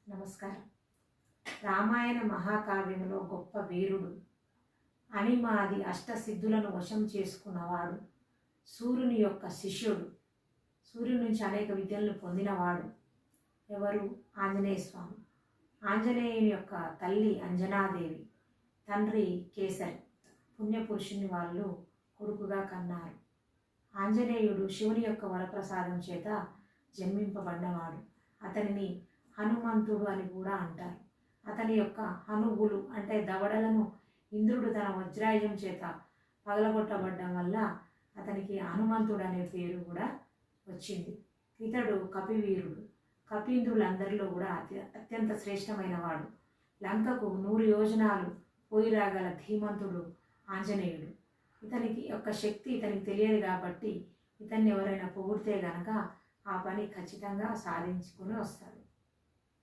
నమస్కారం. రామాయణ మహాకావ్యంలో గొప్ప వీరుడు, అనిమాది అష్టసిద్ధులను వశం చేసుకున్నవాడు, సూర్యుని యొక్క శిష్యుడు, సూర్యుని నుంచి అనేక విద్యలను పొందినవాడు ఎవరు? ఆంజనేయ స్వామి. ఆంజనేయుని యొక్క తల్లి అంజనాదేవి, తండ్రి కేసరి. పుణ్యపురుషుని వాళ్ళు కొడుకుగా కన్నారు. ఆంజనేయుడు శివుని యొక్క వరప్రసాదం చేత జన్మింపబడినవాడు. అతనిని హనుమంతుడు అని కూడా అంటారు. అతని యొక్క హనువులు అంటే దవడలను ఇంద్రుడు తన వజ్రాయుధం చేత పగలగొట్టబడ్డం వల్ల అతనికి హనుమంతుడు అనే పేరు కూడా వచ్చింది. ఇతడు కపివీరుడు. కపీంద్రులందరిలో కూడా అత్యంత శ్రేష్టమైన వాడు. లంకకు 100 యోజనాలు పోయి రాగల ధీమంతుడు ఆంజనేయుడు. ఇతనికి యొక్క శక్తి ఇతనికి తెలియదు కాబట్టి ఇతన్ని ఎవరైనా పొగిడితే గనక ఆ పని ఖచ్చితంగా సాధించుకొని వస్తాడు.